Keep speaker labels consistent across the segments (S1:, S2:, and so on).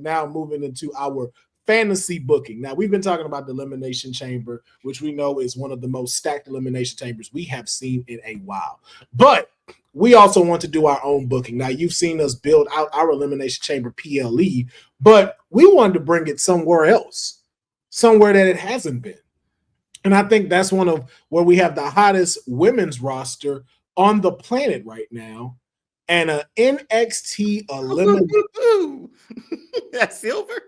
S1: now moving into our fantasy booking. Now, we've been talking about the Elimination Chamber, which we know is one of the most stacked Elimination Chambers we have seen in a while. But we also want to do our own booking. Now, you've seen us build out our Elimination Chamber PLE, but we wanted to bring it somewhere else, somewhere that it hasn't been. And I think that's one of where we have the hottest women's roster on the planet right now. And an NXT elimination.
S2: That's silver.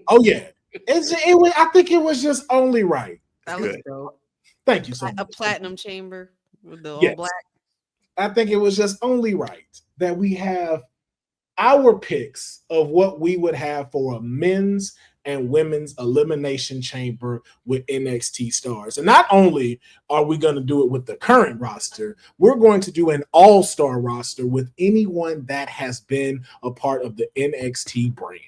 S1: Oh yeah, I think it was just only right.
S3: That was dope.
S1: Thank you so much.
S3: A platinum chamber with the all black.
S1: I think it was just only right that we have our picks of what we would have for a men's and women's elimination chamber with NXT stars. And not only are we going to do it with the current roster, we're going to do an all-star roster with anyone that has been a part of the NXT brand.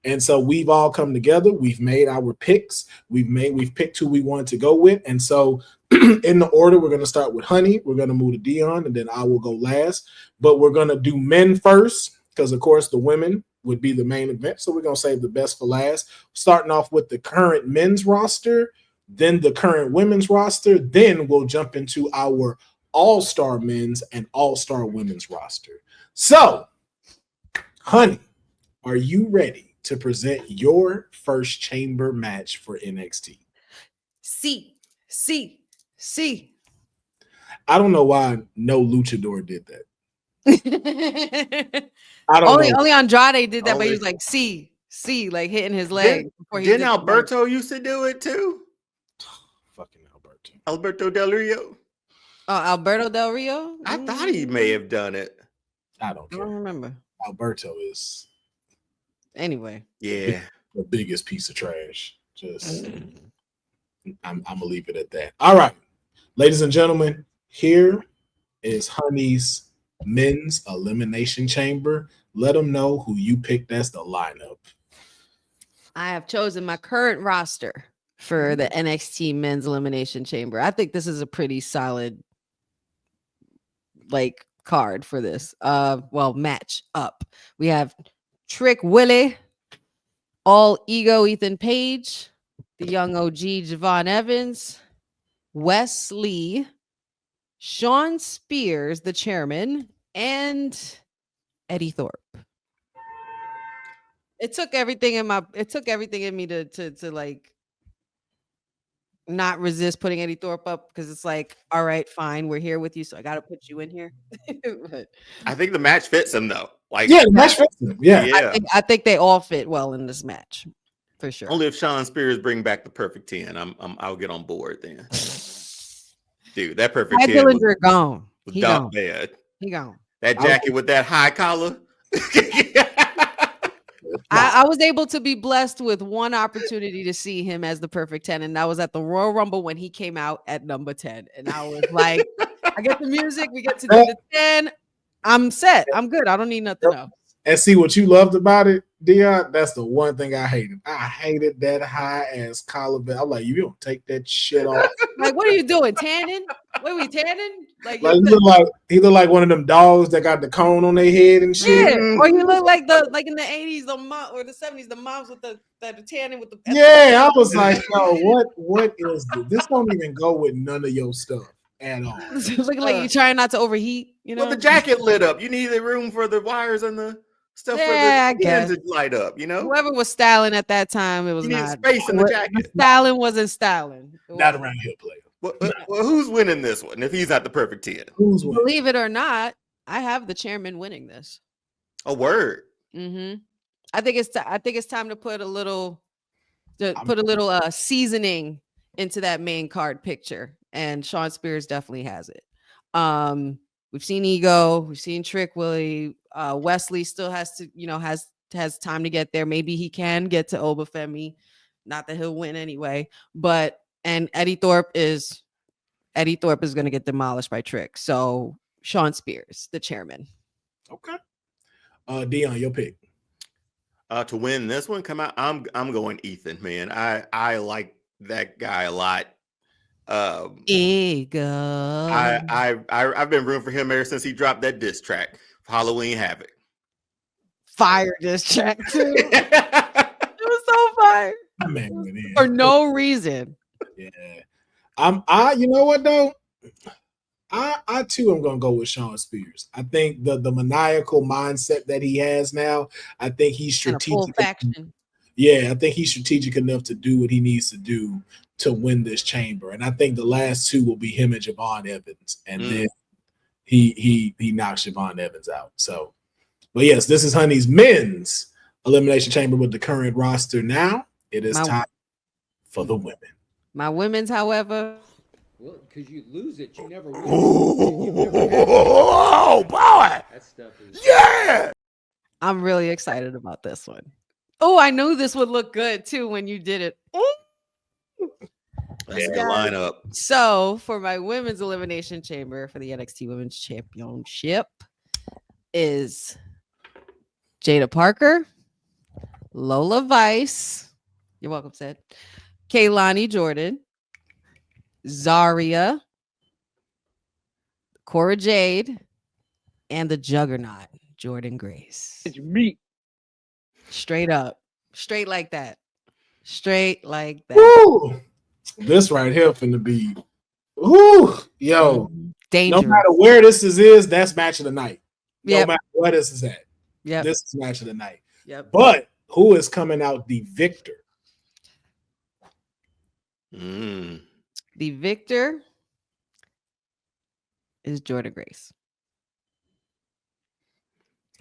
S1: And so we've all come together. We've made our picks. We've picked who we want to go with. And so in the order, we're going to start with Honey. We're going to move to Deonne, and then I will go last. But we're going to do men first because, of course, the women would be the main event. So we're going to save the best for last. Starting off with the current men's roster, then the current women's roster. Then we'll jump into our all-star men's and all-star women's roster. So, Honey, are you ready to present your first chamber match for NXT?
S3: See.
S1: I don't know why no luchador did that. I don't know.
S3: Only Andrade did that, but he was like, see, like hitting his leg.
S2: Didn't Alberto used to do it too?
S1: Fucking
S2: Alberto Del Rio.
S3: Oh, Alberto Del Rio?
S2: I thought he may have done it.
S1: I don't care.
S3: I don't remember.
S1: Alberto is
S3: anyway.
S2: Yeah,
S1: the biggest piece of trash. Just I'm gonna leave it at that. All right, ladies and gentlemen, here is Honey's men's elimination chamber. Let them know who you picked as the lineup.
S3: I have chosen my current roster for the NXT men's elimination chamber. I think this is a pretty solid card for this. Match up. We have Trick Willie, All Ego Ethan Page, the young OG Javon Evans, Wes Lee, Sean Spears, the chairman, and Eddie Thorpe. It took everything in me to like not resist putting Eddie Thorpe up, because it's like, all right, fine, we're here with you, so I got to put you in here. But
S2: I think the match fits him though.
S1: The match fits him. Yeah.
S3: I think they all fit well in this match, for sure.
S2: Only if Sean Spears bring back the perfect 10, I'll get on board then. Dude, that perfect 10
S3: Dillinger gone.
S2: He gone. Bad.
S3: He gone.
S2: That jacket with that high collar.
S3: I was able to be blessed with one opportunity to see him as the perfect 10, and that was at the Royal Rumble when he came out at number 10. And I was like, I get the music, we get to do the 10. I'm set. I'm good. I don't need nothing else.
S1: And see what you loved about it, Deonne? That's the one thing I hated. I hated that high ass collar belt. I'm like, you don't take that shit off.
S3: Like, what are you doing? Tanning? What are we tanning?
S1: Like he look like one of them dogs that got the cone on their head and shit.
S3: Yeah. Or you look like in the 80s or the 70s, the moms with the tanning with the.
S1: Yeah, I was like, yo, what is this? This don't even go with none of your stuff at all.
S3: Looking like you're trying not to overheat, you know.
S2: Well, the jacket lit up. You needed room for the wires and the stuff for the hands to light up, you know.
S3: Whoever was styling at that time, it was not
S2: space in the jacket.
S3: Styling wasn't styling.
S1: Not around here, player.
S2: Well, who's winning this one if he's not the perfect 10?
S1: Who's winning?
S3: Believe it or not, I have the chairman winning this.
S2: A word.
S3: Mm-hmm. I think it's time to put a little seasoning into that main card picture, and Sean Spears definitely has it. We've seen Ego, we've seen Trick Willie. Wesley still has to, has time to get there. Maybe he can get to Obafemi. Not that he'll win anyway, and Eddie Thorpe is going to get demolished by Trick. So Sean Spears, the chairman.
S1: Okay. Deonne, your pick.
S2: To win this one, come out. I'm going Ethan, man. I like that guy a lot.
S3: Ego.
S2: I've been rooting for him ever since he dropped that diss track for Halloween Havoc.
S3: fire diss track too. It was so fire
S1: Man, went in.
S3: for no reason.
S1: Yeah. I you know what though? I too am gonna go with Sean Spears. I think the maniacal mindset that he has now, I think he's
S3: And a full
S1: strategic.
S3: faction.
S1: Yeah, I think he's strategic enough to do what he needs to do to win this chamber. And I think the last two will be him and Javon Evans. And then he knocks Javon Evans out. So, but yes, this is Honey's men's elimination chamber with the current roster now. It is time for the women.
S3: My women's, however.
S4: Well, because you lose it, you never win.
S2: Oh boy!
S4: That stuff is.
S2: Yeah!
S3: I'm really excited about this one. Oh, I knew this would look good too when you did it. Ooh.
S2: That's a good lineup.
S3: So for my women's elimination chamber for the NXT Women's Championship is Jada Parker, Lola Vice. You're welcome, Sid. Kaylani Jordan, Zarya, Cora Jade, and the Juggernaut, Jordan Grace.
S4: Me.
S3: Straight up. Straight like that. Straight like that.
S1: Woo! This right here finna be yo.
S3: Dangerous.
S1: No matter where this is, that's match of the night. No
S3: Yep.
S1: matter where this is at.
S3: Yep.
S1: This is match of the night.
S3: Yep.
S1: But who is coming out the victor?
S2: Mm.
S3: The victor is Jordan Grace.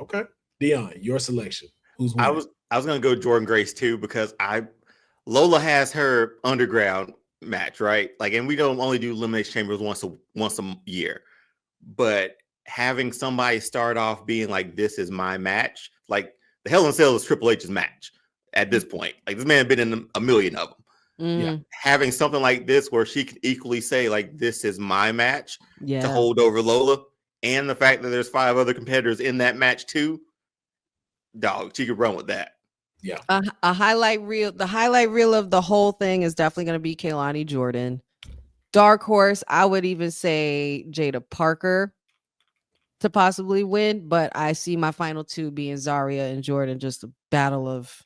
S1: Okay. Deonne, your selection. Who's
S2: I
S1: winning?
S2: was gonna go Jordan Grace too because Lola has her underground match, right? Like, and we don't only do elimination chambers once a year, but having somebody start off being like, "This is my match," like the Hell in a Cell is Triple H's match at this point. Like this man been in a million of them.
S1: Yeah.
S2: Having something like this where she could equally say like, "This is my match,"
S3: Yeah.
S2: to hold over Lola, and the fact that there's 5 other competitors in that match too, dog, she could run with that.
S1: Yeah.
S3: A highlight reel. The highlight reel of the whole thing is definitely going to be Kaylani Jordan. Dark horse, I would even say Jada Parker to possibly win, but I see my final two being Zarya and Jordan, just a battle of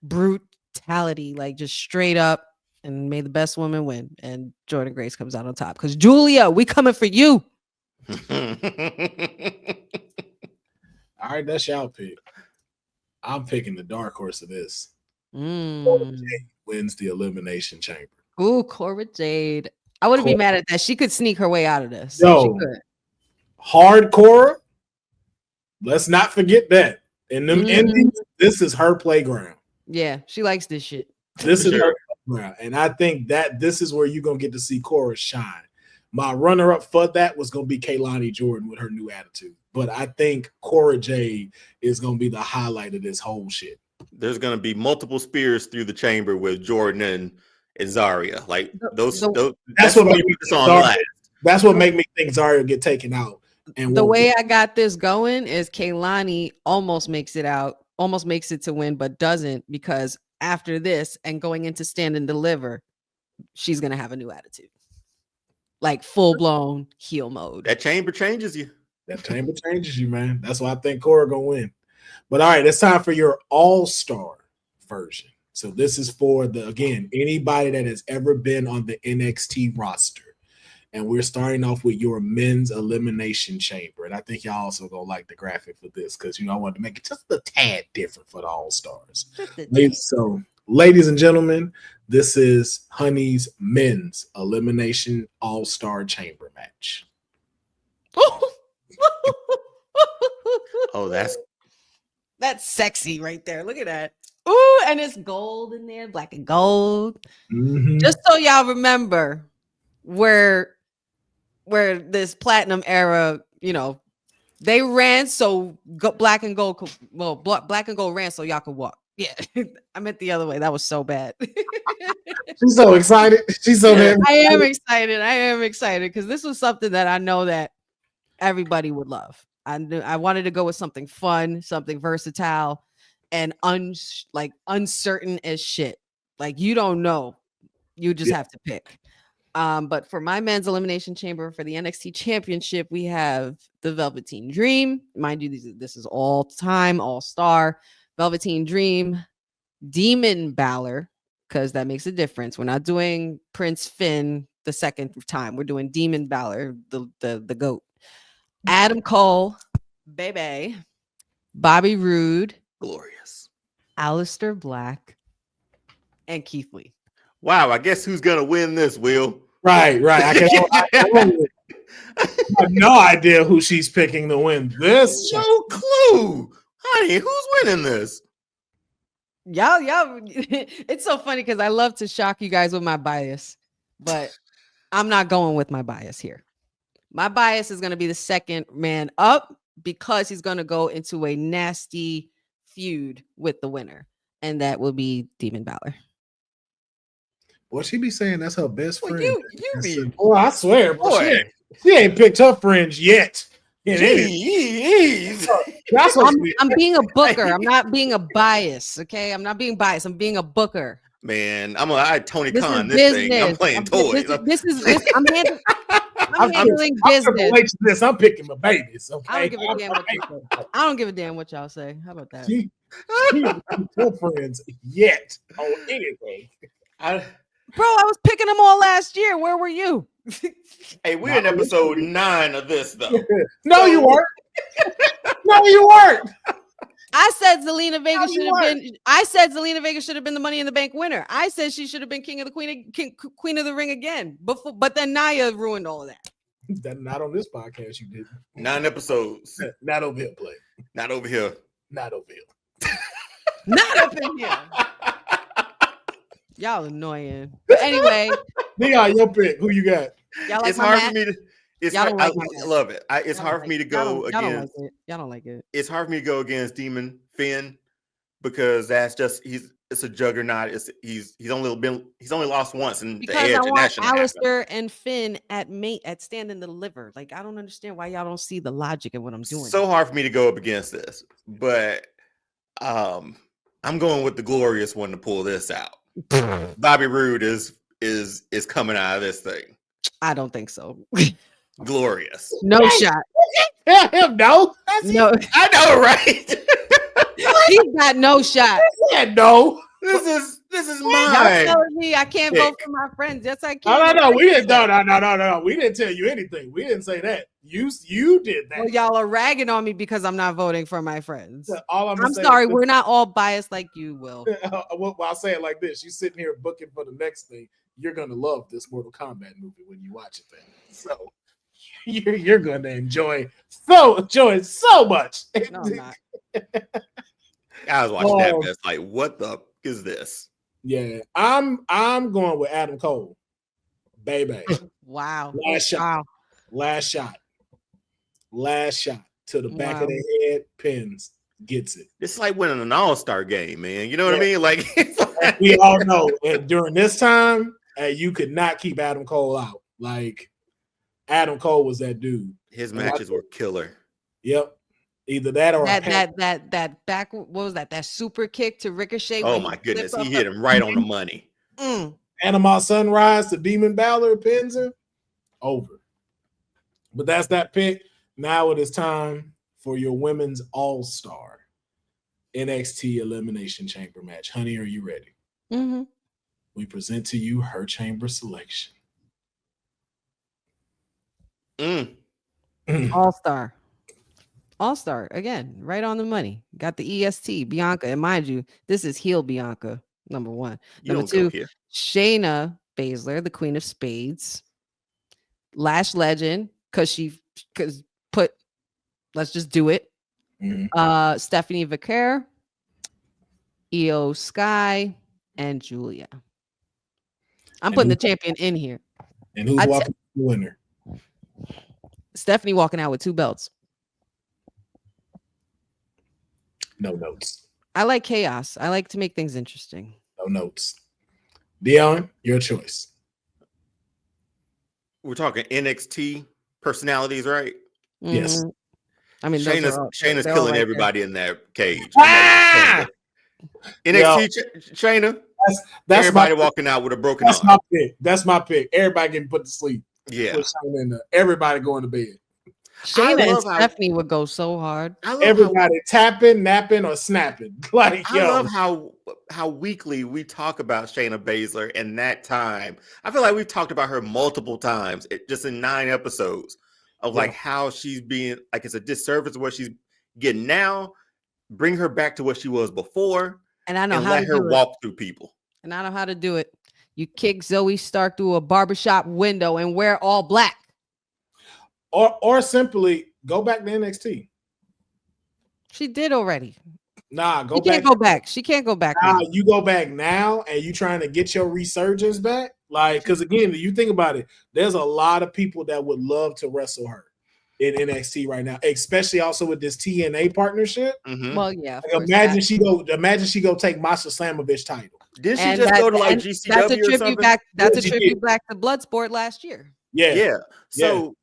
S3: brutality, like just straight up, and may the best woman win. And Jordan Grace comes out on top because Julia, we coming for you.
S1: All right, that's y'all pick. I'm picking the dark horse of this. Wins the elimination chamber.
S3: Ooh, Cora Jade. I wouldn't be mad at that. She could sneak her way out of this.
S1: Yo,
S3: She could.
S1: Hardcore. Let's not forget that. In them endings, this is her playground.
S3: Yeah, she likes this shit.
S1: This is her playground. And I think that this is where you're going to get to see Cora shine. My runner-up for that was going to be Kaylani Jordan with her new attitude. But I think Cora Jade is going to be the highlight of this whole shit.
S2: There's going to be multiple spears through the chamber with Jordan and Zarya. Like those
S1: that's what made me
S2: on
S1: That's what made me think Zarya will get taken out. And
S3: the way I got this going is Kaylani almost makes it to win, but doesn't, because after this and going into Stand and Deliver, she's going to have a new attitude. Like full-blown heel mode.
S2: That chamber changes you.
S1: That chamber changes you, man. That's why I think Cora gonna win. But all right, it's time for your all-star version. So this is for anybody that has ever been on the NXT roster. And we're starting off with your men's elimination chamber. And I think y'all also gonna like the graphic for this because I wanted to make it just a tad different for the all-stars. So, ladies and gentlemen, this is Honey's men's elimination all-star chamber match.
S2: Oh,
S3: that's sexy right there. Look at that. Ooh, and it's gold in there, black and gold.
S1: Mm-hmm.
S3: Just so y'all remember where this platinum era, they ran so black and gold ran so y'all could walk. Yeah, I meant the other way. That was so bad.
S1: She's so excited. She's so happy.
S3: I am excited because this was something that I know that everybody would love. I wanted to go with something fun, something versatile, and uncertain as shit. Like you don't know, you just have to pick. But for my men's elimination chamber for the NXT championship, we have the Velveteen Dream. Mind you, this is all time, all star. Velveteen Dream, Demon Balor, because that makes a difference. We're not doing Prince Finn the second time. We're doing Demon Balor, the GOAT. Adam Cole, baby. Bobby Roode,
S2: Glorious.
S3: Aleister Black, and Keith Lee.
S2: Wow, I guess who's gonna win this, Will?
S1: Right. I have no idea who she's picking to win this.
S2: No clue. Honey, who's winning this?
S3: Y'all, it's so funny because I love to shock you guys with my bias, but I'm not going with my bias here. My bias is going to be the second man up because he's going to go into a nasty feud with the winner, and that will be Demon Balor.
S1: Well, she be saying that's her best
S2: Well,
S1: friend.
S2: you be
S1: Oh, I swear,
S2: boy.
S1: she ain't picked her friends yet. Yeah,
S2: Jeez.
S1: that's what
S3: I'm being a booker. I'm not being a bias. Okay, I'm not being biased. I'm being a booker.
S2: Man, I Tony
S3: This
S2: Khan
S3: is
S2: this thing. I'm
S3: business.
S2: playing toys.
S3: I'm handling business.
S1: this. I'm picking my babies. Okay,
S3: I don't give a damn what you say. I don't give a damn what y'all say. How about that?
S1: She ain't picked her friends yet on anything.
S3: Bro, I was picking them all last year. Where were you?
S2: Hey, we're in episode 9 of this though.
S1: No, you weren't. No, you weren't.
S3: I said Zelina Vega
S1: you
S3: should have
S1: weren't.
S3: been. I said Zelina Vega should have been the Money in the Bank winner. I said she should have been Queen of the Ring again. But then Nia ruined all of that.
S1: Not on this podcast, you didn't.
S2: 9 episodes.
S1: Not over here, play.
S2: Not over here.
S1: Not over here.
S3: Not up in here. Y'all annoying. But anyway,
S1: Leon, your pick. Who you got?
S3: y'all like
S2: It's
S3: my
S2: hard
S3: match?
S2: for me to. It's
S3: Y'all
S2: hard,
S3: don't like
S2: I
S3: my match.
S2: love it. It's
S3: Y'all
S2: hard
S3: don't
S2: for me to
S3: like it. Y'all
S2: go
S3: don't
S2: against.
S3: like it. Y'all don't like it.
S2: It's hard for me to go against Demon Finn because that's just it's a juggernaut. He's only lost once in the
S3: Because
S2: Edge,
S3: I
S2: and that
S3: want
S2: shouldn't happen.
S3: Alistair and Finn at Stand and Deliver. Like, I don't understand why y'all don't see the logic in what I'm doing.
S2: So hard for me to go up against this, but I'm going with the glorious one to pull this out. Bobby Roode is coming out of this thing.
S3: I don't think so.
S2: Glorious.
S3: No shot.
S1: Hell, him no.
S3: No,
S2: I know, right?
S3: he's got no shot.
S1: Yeah, no.
S2: This is
S3: Y'all
S2: mine.
S3: telling me I can't vote for my friends. Yes, I can.
S1: No. We didn't. No. We didn't tell you anything. We didn't say that. You did that.
S3: Well, y'all are ragging on me because I'm not voting for my friends.
S1: All
S3: I'm sorry, we're not all biased like you, Will.
S1: Well, I'll say it like this: you sitting here booking for the next thing. You're gonna love this Mortal Kombat movie when you watch it. Then, so you're gonna enjoy so much.
S3: No, I'm not.
S2: I was watching that mess like, what the is this?
S1: Yeah, I'm going with Adam Cole, baby.
S3: Wow.
S1: Last shot.
S3: Wow.
S1: Last shot to the back
S3: Wow.
S1: of the head, pins, gets it.
S2: It's like winning an all-star game, man. You know what I mean? Like,
S1: We all know during this time, you could not keep Adam Cole out. Like, Adam Cole was that dude.
S2: his matches were killer.
S1: Yep. Either that or
S3: That back, what was that? That super kick to Ricochet.
S2: Oh
S3: when
S2: my
S3: he
S2: goodness,
S3: flipped
S2: he
S3: up
S2: hit him right on the money.
S1: Panama Sunrise to Demon Balor pins him. Over. But that's that pick. Now it is time for your women's all-star NXT Elimination Chamber match. Honey, are you ready?
S3: Mm-hmm.
S1: We present to you her chamber selection.
S3: All star again, right on the money. Got the EST Bianca, and mind you, this is heel Bianca. Number one.
S2: You
S3: Number
S2: don't go
S3: two,
S2: here.
S3: Shayna Baszler, the Queen of Spades. Lash Legend, because let's just do it. Stephanie Vicaire, Io Sky, and Julia. I'm putting the champion in here.
S1: And who's walking the winner?
S3: Stephanie walking out with 2 belts.
S1: No notes.
S3: I like chaos. I like to make things interesting.
S1: No notes. Deonne, your choice.
S2: We're talking NXT personalities, right?
S1: Yes.
S3: Mhm. I mean,
S2: Shayna's
S3: they're all
S2: killing
S3: right
S2: everybody in that cage.
S1: Ah!
S2: NXT Shayna.
S1: That's
S2: Everybody
S1: my
S2: walking out with a broken
S1: that's
S2: arm.
S1: my pick. That's my pick. Everybody getting put to sleep.
S2: Yeah.
S1: With Shayna in there. Everybody going to bed.
S3: Shayna and
S2: love how-
S3: Stephanie would go so hard.
S2: I love
S1: Everybody tapping, napping, or snapping. Like,
S2: I love how weekly we talk about Shayna Baszler in that time. I feel like we've talked about her multiple times, just in 9 episodes of like how she's being like it's a disservice of what she's getting now. Bring her back to what she was before,
S3: And I know
S2: and
S3: how
S2: let
S3: to
S2: her
S3: do it.
S2: walk through people.
S3: And I know how to do it. You kick Zoe Stark through a barbershop window and wear all black.
S1: or simply go back to NXT.
S3: She did already.
S1: Nah, go
S3: She
S1: back.
S3: can't go back. She can't go back
S1: Nah,
S3: now.
S1: you go back now and you trying to get your resurgence back. Like, because again, you think about it, there's a lot of people that would love to wrestle her in NXT right now, especially also with this TNA partnership.
S2: Mhm.
S3: Well, yeah. of
S1: Like,
S3: course,
S1: imagine she go take Masha Slamovich title.
S2: Did she
S3: and
S2: just go to like
S3: and
S2: GCW
S3: that's a
S2: or
S3: tribute
S2: something?
S3: back. That's a
S1: She
S3: tribute
S1: did.
S3: back to Bloodsport last year.
S1: Yeah.
S2: So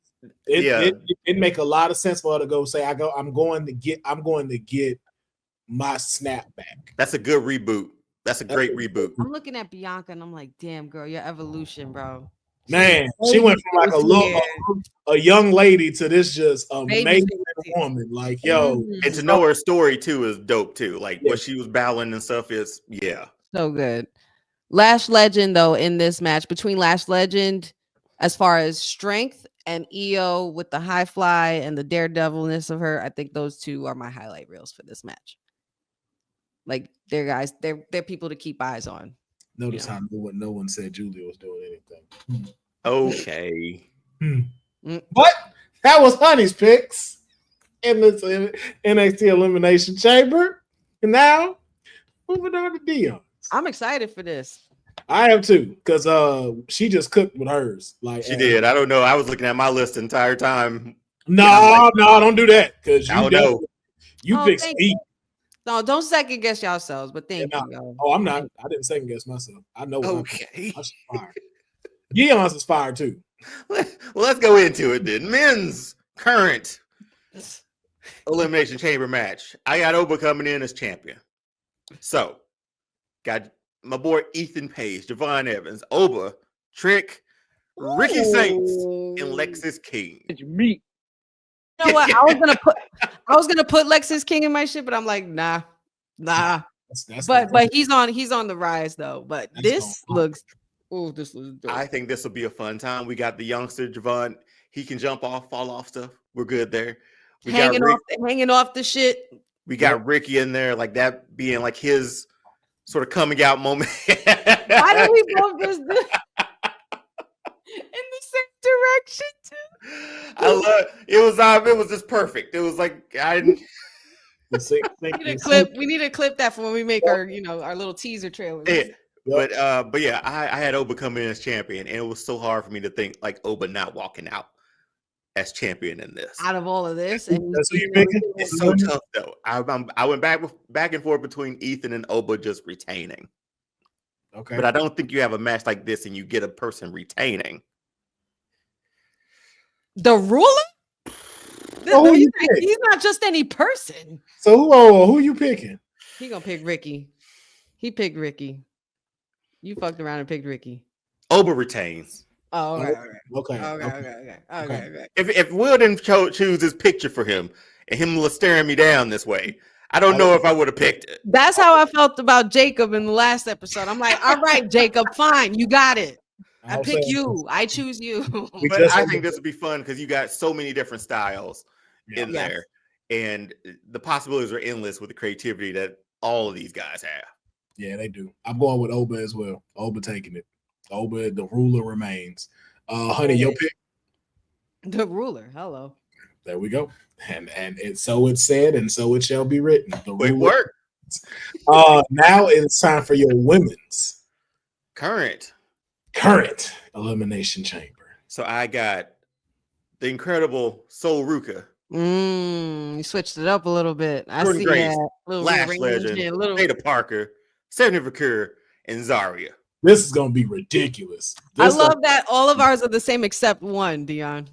S1: It make a lot of sense for her to go say, I'm going to get my snap back.
S2: that's a good reboot. That's a great reboot.
S3: I'm looking at Bianca and I'm like, damn, girl, your evolution, bro.
S1: Man, she went from like a young lady to this just amazing woman. Like, yo,
S2: And to know her story too is dope too. Like
S1: Yeah.
S2: what she was battling and stuff is
S3: So good. Lash Legend, though, in this match, between Lash Legend, as far as strength, and Io with the high fly and the daredevilness of her, I think those two are my highlight reels for this match. Like, they're guys, they're people to keep eyes on.
S1: notice how no one said Julia was doing anything.
S2: okay.
S1: But that was Honey's picks in this NXT Elimination Chamber. And now, moving on to Deonne.
S3: I'm excited for this.
S1: I am too, because she just cooked with hers. Like
S2: She did. I don't know. I was looking at my list the entire time.
S1: No, don't do that. Because
S2: I don't know.
S1: You picked
S3: thank
S1: Steve.
S3: you. No, don't second guess yourselves, but thank you. Yo.
S1: Oh, I'm not. I didn't second guess myself. I know.
S2: Okay.
S1: I should fire. Deonne's is fire too.
S2: Well, let's go into it then. Men's current Elimination Chamber match. I got Oba coming in as champion. So, got my boy Ethan Page, Javon Evans, Oba, Trick, Ricky Saints, and Lexis King.
S4: It's meat.
S3: You know what? I was gonna put Lexus King in my shit, but I'm like, nah.
S1: That's
S3: But he's on the rise though. But
S1: That's
S3: this
S1: gonna-
S3: looks this looks dope.
S2: I think this will be a fun time. We got the youngster Javon. He can jump off, fall off stuff. We're good there. We
S3: hanging
S2: got
S3: off the shit.
S2: We got Ricky in there, like that being like his sort of coming out moment.
S3: Why did we both just do in the same direction too?
S2: I love it was just perfect. It was like I didn't
S3: We need to clip that for when we make our our little teaser trailer.
S2: but yeah, I had Oba coming in as champion, and it was so hard for me to think like Oba not walking out as champion in this.
S3: Out of all of this, and
S1: That's who you picking?
S2: It's so tough though. I went back and forth between Ethan and Oba just retaining.
S1: Okay.
S2: But I don't think you have a match like this and you get a person retaining.
S3: the ruler.
S1: Oh, who you pick?
S3: He's not just any person.
S1: So who you picking?
S3: He gonna pick Ricky. He picked Ricky. You fucked around and picked Ricky.
S2: Oba retains.
S3: Oh, okay.
S1: Okay.
S2: If Will didn't choose this picture for him and him staring me down this way, I don't know if I would have picked it.
S3: That's how I felt about Jacob in the last episode. I'm like, all right, Jacob, fine, you got it. I pick you. I choose you.
S2: But I think this would be fun because you got so many different styles in there, and the possibilities are endless with the creativity that all of these guys have.
S1: Yeah, they do. I'm going with Oba as well. Oba taking it. Oba, the ruler remains. Honey, your pick.
S3: The ruler. Hello.
S1: There we go. And so it's said, and so it shall be written. The
S2: Wait,
S1: ruler.
S2: work.
S1: Now it's time for your women's
S2: Current.
S1: Elimination Chamber.
S2: So I got the incredible Sol Ruka,
S3: You switched it up a little bit. I
S2: Jordan
S3: see
S2: Grace,
S3: that. Little
S2: Lash
S3: rearrangement,
S2: Legend,
S3: little.
S2: Ada Parker, Stephanie Vaquer, and Zarya.
S1: This is gonna be ridiculous.
S3: I love that all of ours are the same except one, Deonne.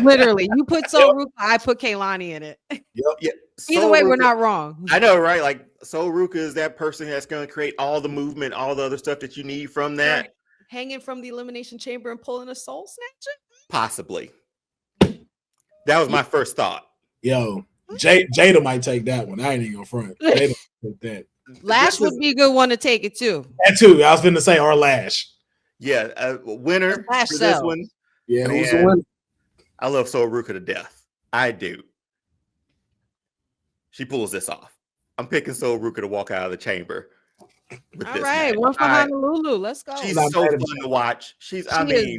S3: Literally, you put Sol Ruka, I put Kaylani in it.
S1: Yep.
S2: Yeah.
S3: Either
S2: Sol
S3: way, we're
S2: Ruka-
S3: not wrong.
S2: I know, right? Like Sol Ruka is that person that's going to create all the movement, all the other stuff that you need from that.
S3: Hanging from the Elimination Chamber and pulling a soul snatcher?
S2: Possibly. That was my first thought.
S1: Yo, Jada might take that one. I ain't even gonna front. Jada might take that.
S3: Lash would be a good one to take it too.
S1: That too. I was going to say or Lash.
S2: Yeah, winner
S3: Lash
S2: for this
S3: sells.
S2: one.
S1: Yeah,
S2: Man,
S1: who's the winner?
S2: I love Sol Ruka to death. I do. She pulls this off. I'm picking Sol Ruka to walk out of the chamber. With
S3: All
S2: this
S3: right,
S2: match.
S3: one for Honolulu. Let's go.
S2: She's
S1: Not
S2: so
S1: bad
S2: fun
S1: at
S2: to watch.
S3: She
S2: Is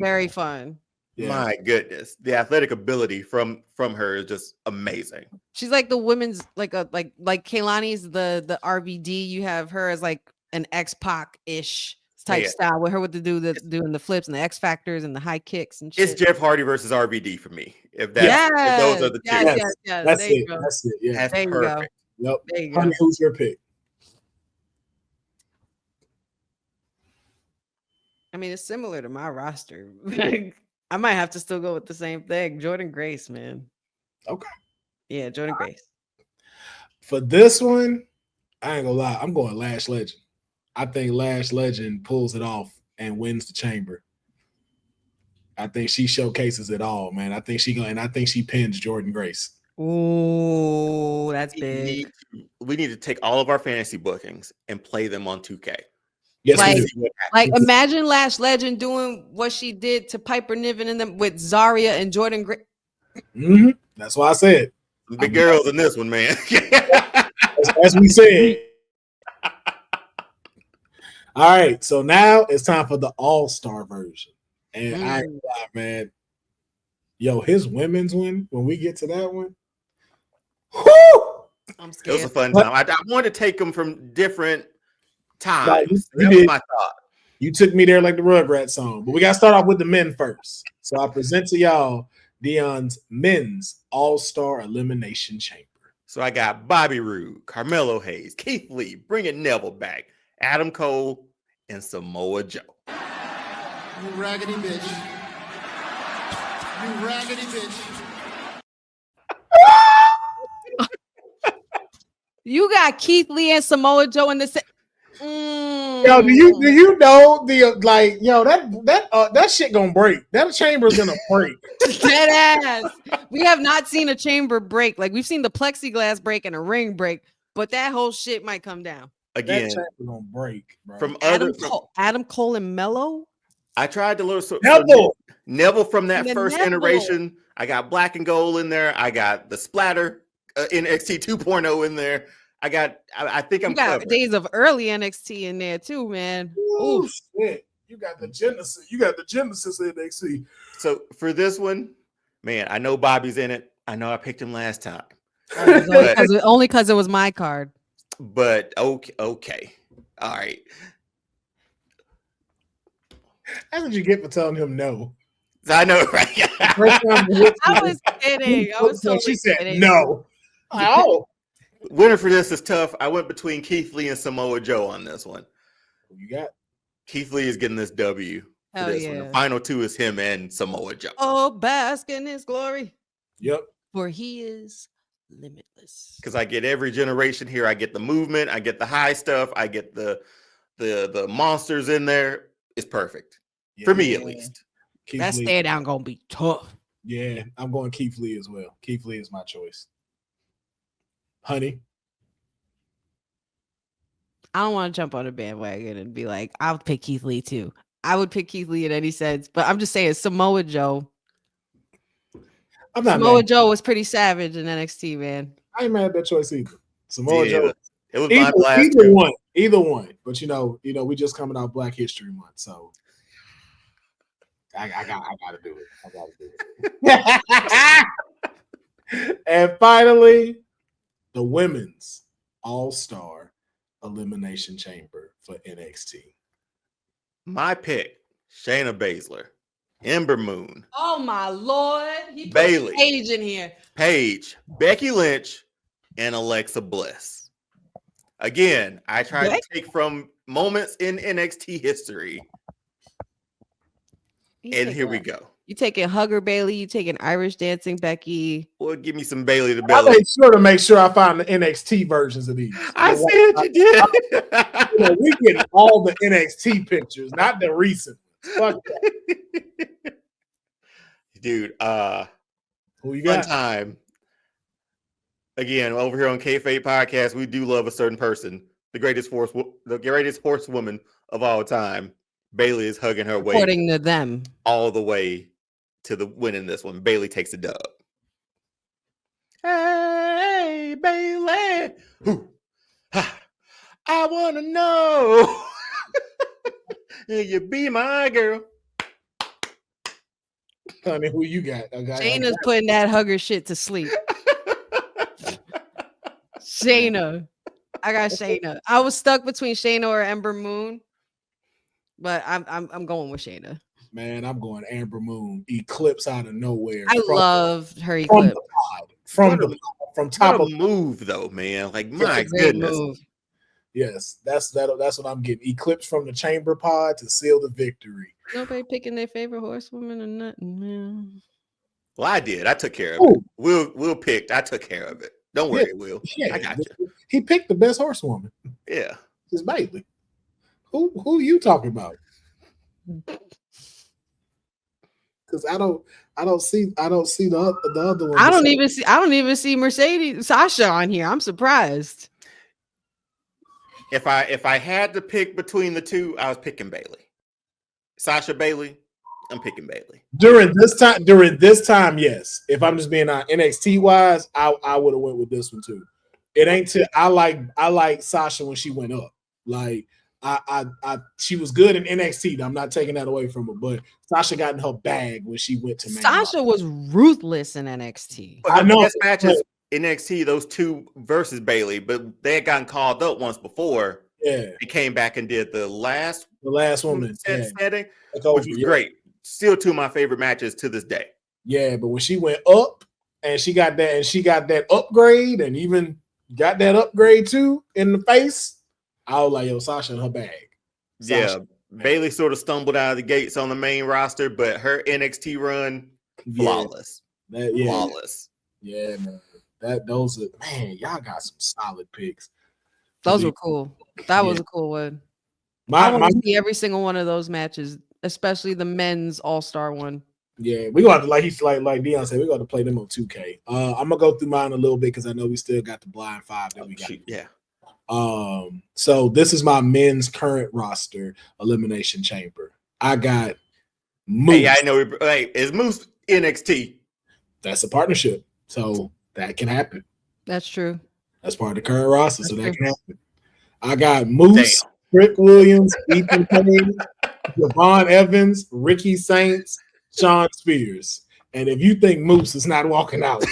S3: very fun.
S1: Yeah.
S2: My goodness, the athletic ability from her is just amazing.
S3: She's like the women's like Kaylani's the RVD. You have her as like an X-Pac ish type
S2: Yeah.
S3: style with her with doing the flips and the X factors and the high kicks and shit.
S2: It's Jeff Hardy versus RVD for me. If those are the two,
S3: yes.
S1: That's
S3: There you
S1: it.
S3: go.
S1: That's it. Yeah.
S2: that's
S3: There you go.
S2: perfect.
S1: Yep.
S3: There you go.
S1: Honey, who's your pick?
S3: I mean, it's similar to my roster. I might have to still go with the same thing. Jordan Grace, man.
S1: Okay.
S3: Yeah, Jordan Grace.
S1: For this one, I ain't gonna lie. I'm going Lash Legend. I think Lash Legend pulls it off and wins the chamber. I think she showcases it all, man. I think she pins Jordan Grace.
S3: Ooh, that's big.
S2: We need to take all of our fantasy bookings and play them on 2K.
S1: Yes,
S3: Like-
S1: we do.
S3: Like, imagine Lash Legend doing what she did to Piper Niven and them with Zarya and Jordan Grace.
S1: Mhm. That's why I said.
S2: Big girls in this one, man.
S1: As we said. All right, so now it's time for the all-star version. And I ain't gonna lie, man. Yo, his women's one, when we get to that one. Whoo!
S3: I'm
S2: It
S3: scared.
S2: was a fun time. I wanted to take them from different times.
S1: Right, you
S2: That was
S1: did.
S2: my thought.
S1: You took me there like the Rugrats song. But we got to start off with the men first. So I present to y'all Deonne's men's all-star elimination chamber.
S2: So I got Bobby Roode, Carmelo Hayes, Keith Lee, bringing Neville back, Adam Cole, and Samoa Joe.
S5: You raggedy bitch. You raggedy bitch.
S3: You got Keith Lee and Samoa Joe in the same.
S1: Yo, do you know that shit gonna break? That chamber's gonna break.
S3: Dead ass. We have not seen a chamber break. Like, we've seen the plexiglass break and a ring break, but that whole shit might come down.
S2: Again,
S1: That chamber gonna break, bro.
S2: from
S3: Adam Cole and Mello.
S2: I tried to learn
S1: Neville
S2: from that
S3: The
S2: first
S3: Neville.
S2: iteration. I got Black and Gold in there. I got the Splatter NXT 2.0 in there. I think I'm
S3: You got
S2: covered.
S3: days of early NXT in there too, man.
S1: Ooh,
S3: Oof.
S1: shit. You got the Genesis. You got the Genesis NXT.
S2: So for this one, man, I know Bobby's in it. I know I picked him last time.
S3: Only because it was my card.
S2: But okay. All right.
S1: That's what you get for telling him no.
S2: I know, right?
S1: First time we hit
S3: I
S1: you,
S3: was kidding. I was totally
S1: she said
S3: kidding.
S1: no. Oh,
S2: Winner for this is tough. I went between Keith Lee and Samoa Joe on this one.
S1: you got
S2: Keith Lee is getting this W for
S3: Hell
S2: this one.
S3: yeah.
S2: The final two is him and Samoa Joe.
S3: Oh, bask in his glory,
S1: yep.
S3: for he is limitless.
S2: Because I get every generation here. I get the movement. I get the high stuff. I get the monsters in there. It's perfect for me, at least.
S1: Keith
S3: That
S1: Lee.
S3: stare down gonna be tough.
S1: Yeah, I'm going Keith Lee as well. Keith Lee is my choice. Honey,
S3: I don't want to jump on a bandwagon and be like, I'll pick Keith Lee too. I would pick Keith Lee in any sense, but I'm just saying Samoa Joe.
S1: I'm not
S3: Samoa
S1: mad.
S3: Joe was pretty savage in NXT, man.
S1: I ain't mad at that choice either. Samoa
S2: Yeah,
S1: Joe.
S2: it was my blast.
S1: Either one. But you know, we just coming out Black History Month, so I gotta do it. And finally, the women's all-star elimination chamber for NXT.
S2: My pick, Shayna Baszler, Ember Moon,
S3: Oh my lord. He put
S2: Bailey.
S3: Paige in here.
S2: Paige, Becky Lynch, and Alexa Bliss. Again, I tried to take from moments in NXT history, and here we go.
S3: You taking Hugger Bailey, you taking Irish Dancing Becky.
S2: Well, give me some Bailey to
S1: I
S2: Bailey.
S1: made sure to make sure I found the NXT versions of these.
S2: I said you did.
S1: We get all the NXT pictures, not the recent ones. Fuck that.
S2: Dude,
S1: Who you
S2: fun
S1: got?
S2: time. Again, over here on Kayfabe Podcast, we do love a certain person. The greatest horsewoman of all time. Bailey is hugging her way
S3: According to them.
S2: all the way to the winning this one. Bailey takes a dub. Hey, Bailey. Who? I want to know. You be my girl.
S1: Honey, who you got?
S3: Shayna's putting that hugger shit to sleep. Shayna. I got Shayna. I was stuck between Shayna or Ember Moon, but I'm going with Shayna.
S1: Man, I'm going Amber Moon. Eclipse out of nowhere.
S3: I loved her
S1: from
S3: eclipse.
S1: the pod. From top
S2: What
S1: of
S2: a move, though, man. Like,
S3: It's
S2: my
S3: a great
S2: goodness.
S3: move.
S1: Yes, that's what I'm getting. Eclipse from the chamber pod to seal the victory.
S3: Nobody picking their favorite horsewoman or nothing, man.
S2: Well, I did. I took care of
S1: Ooh.
S2: it. Will picked. I took care of it. Don't worry, Will.
S1: Yeah,
S2: I got you.
S1: He picked the best horsewoman.
S2: Yeah.
S1: It's Bailey. Who you talking about? Because I don't see the other one.
S3: I don't even see Mercedes Sasha on here. I'm surprised.
S2: If I had to pick between the two, I was picking Bailey. Sasha Bailey, I'm picking Bailey.
S1: During this time, yes. If I'm just being NXT wise, I would have went with this one too. It ain't I like Sasha when she went up. Like she was good in NXT. I'm not taking that away from her, but Sasha got in her bag when she went to main
S3: Sasha
S1: roster.
S3: was ruthless in NXT.
S2: But
S1: I
S2: her
S1: know.
S2: best matches NXT, those two versus Bailey, but they had gotten called up once before.
S1: Yeah,
S2: They came back and did the last
S1: woman
S2: setting,
S1: which
S2: which was great. Still two of my favorite matches to this day.
S1: Yeah, but when she went up and she got that upgrade and even got that upgrade too in the face, I was like, yo, Sasha in her bag. Sasha.
S2: Yeah, Bailey sort of stumbled out of the gates on the main roster, but her NXT run, flawless. Flawless.
S1: Yeah, man. Those are, man, y'all got some solid picks.
S3: Those were cool. That was a cool one. I want to see every single one of those matches, especially the men's all-star one.
S1: Yeah, we gonna have to like Deonne said, we're gonna play them on 2K. I'm gonna go through mine a little bit because I know we still got the blind five that we got.
S2: Yeah.
S1: So this is my men's current roster elimination chamber. I got Moose.
S2: Hey, I know. Hey, is Moose NXT?
S1: That's a partnership, so that can happen.
S3: That's true.
S1: That's part of the current roster, so that can happen. I got Moose, Rick Williams, Ethan Payne, Javon Evans, Ricky Saints, Sean Spears. And if you think Moose is not walking out,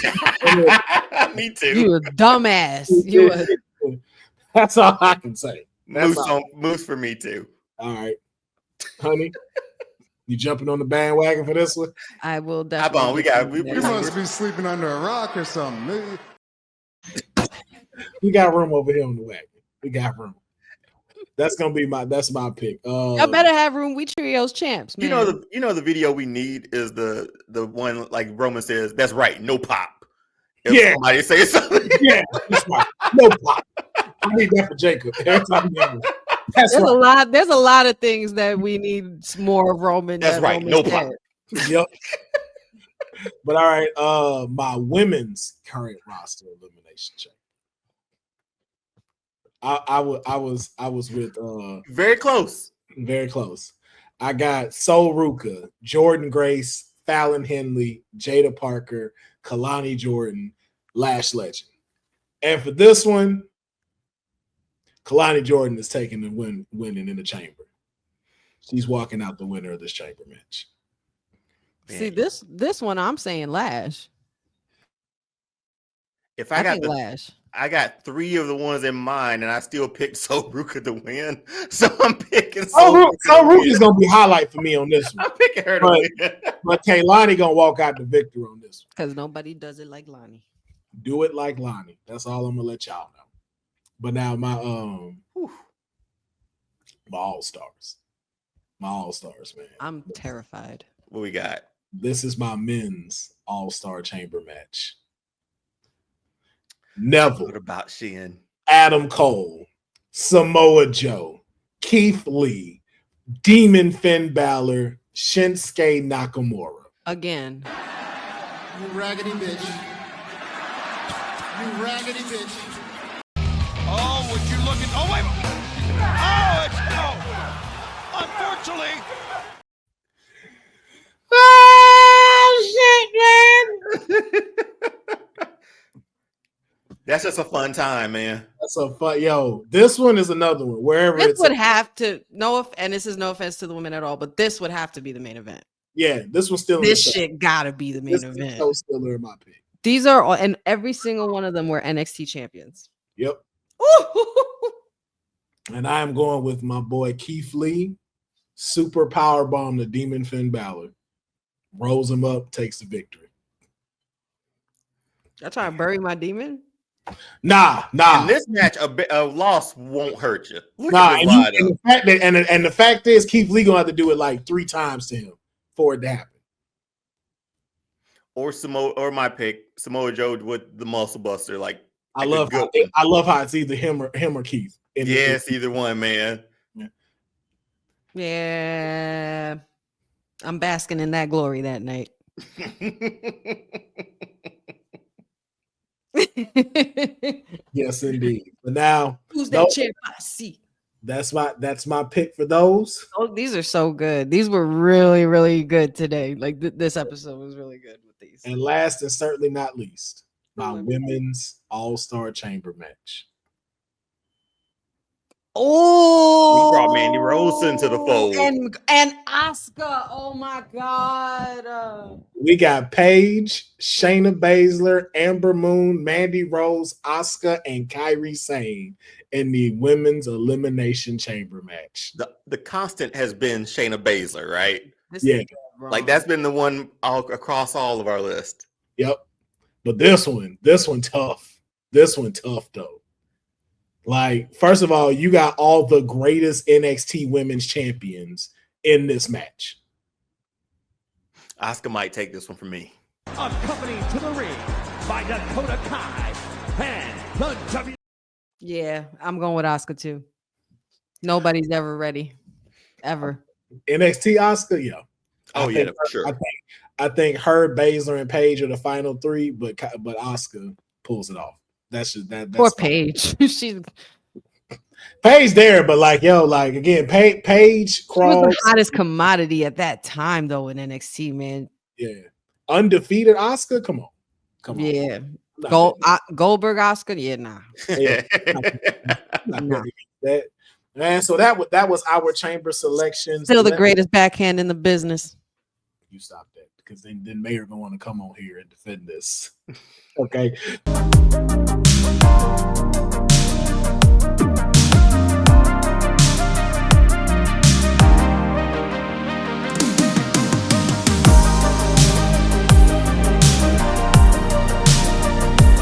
S2: me too.
S3: You a dumbass.
S1: That's all I can say.
S2: Moose for me too.
S1: All right, honey, you jumping on the bandwagon for this one?
S3: I will definitely.
S6: You must be sleeping under a rock or something.
S1: We got room over here on the wagon. We got room. That's my pick.
S3: Y'all better have room. We trios champs, man.
S2: You know the video we need is the one like Roman says. That's right. No pop. If somebody say something.
S1: Yeah, that's right. No pop. I need that for Jacob. That's
S3: there's right. There's a lot of things that we need more of Roman.
S2: That's right.
S3: Roman
S2: no
S3: said.
S1: pop. Yep. But all right, my women's current roster elimination check. I was with
S2: very close.
S1: I got Sol Ruka, Jordan Grace, Fallon Henley, Jada Parker, Kalani Jordan, Lash Legend. And for this one, Kalani Jordan is taking the winning in the chamber. She's walking out the winner of this chamber match.
S3: See, this one I'm saying Lash.
S2: If I got
S3: Lash.
S2: I got three of the ones in mind, and I still picked Sol Ruka to win. So I'm picking Sol
S1: Ruka is gonna be highlight for me on this one.
S2: I'm picking her to win.
S1: But Kaylani gonna walk out the victor on this one.
S3: Because nobody does it like Lonnie.
S1: Do it like Lonnie. That's all I'm gonna let y'all know. But now my all-stars. My all-stars, man.
S3: I'm terrified.
S2: What we got?
S1: This is my men's All-Star Chamber match. Neville.
S2: What about Shin?
S1: Adam Cole, Samoa Joe, Keith Lee, Demon Finn Balor, Shinsuke Nakamura.
S3: Again.
S5: You raggedy bitch. You raggedy bitch.
S7: Oh, would you look at? Oh, wait. Oh, it's no. Unfortunately.
S1: Oh, shit, man.
S2: That's just a fun time, man.
S1: That's a fun. Yo, this one is another one. Wherever
S3: This
S1: it's
S3: would have to, and this is no offense to the women at all, but this would have to be the main event.
S1: yeah, this one's still
S3: This
S1: in the
S3: shit gotta be the main
S1: this
S3: event.
S1: is still in my pick.
S3: These are all, and every single one of them were NXT champions.
S1: Yep. And I am going with my boy Keith Lee. Super power bomb the Demon Finn Balor. Rolls him up, takes the victory.
S3: Y'all trying to bury my demon?
S1: Nah.
S2: In this match, a loss won't hurt you. Look
S1: Nah,
S2: at
S1: and,
S2: this
S1: you,
S2: lineup.
S1: and the fact that and the fact is Keith Lee gonna have to do it like 3 times to him for it to happen.
S2: Or my pick, Samoa Joe with the muscle buster. Like
S1: I
S2: a
S1: love
S2: good
S1: how it's either him or Keith.
S2: yes, either one, man.
S3: Yeah. I'm basking in that glory that night.
S1: Yes, indeed. But now
S3: Who's that
S1: Nope.
S3: champ I see?
S1: that's my pick for those.
S3: Oh, these are so good. These were really, really good today. Like this episode was really good with these.
S1: And last and certainly not least, my
S3: Oh,
S1: women's All-Star Chamber match.
S3: Oh,
S2: We brought Mandy Rose into the fold.
S3: and Asuka. Oh my god.
S1: We got Paige, Shayna Baszler, Amber Moon, Mandy Rose, Asuka, and Kairi Sane in the women's Elimination Chamber match.
S2: The constant has been Shayna Baszler, right?
S3: This
S1: Yeah.
S3: is good, bro.
S2: Like that's been the one across all of our list.
S1: Yep. But this one tough. This one tough though. Like, first of all, you got all the greatest NXT women's champions in this match.
S2: Asuka might take this one from me.
S7: Accompanied to the ring by Dakota Kai and the W.
S3: Yeah, I'm going with Asuka too. Nobody's ever ready, ever.
S1: NXT Asuka, yeah.
S2: Oh
S1: I
S2: yeah,
S1: think
S2: for sure.
S1: I think her, Baszler, and Paige are the final 3, but Asuka pulls it off. That's
S3: Poor
S1: fine.
S3: Paige. She's
S1: Paige there, but like again, Paige
S3: She was
S1: crawls.
S3: the hottest commodity at that time, though, in NXT, man.
S1: Yeah, undefeated Asuka. Come on.
S3: Yeah,
S1: I'm not
S3: Goldberg, Oscar. Yeah, nah.
S1: not
S3: Nah.
S1: ready for that. Man, so that was our chamber selection.
S3: Still the greatest backhand in the business.
S1: You stop that because then Mayor gonna want to come on here and defend this. Okay.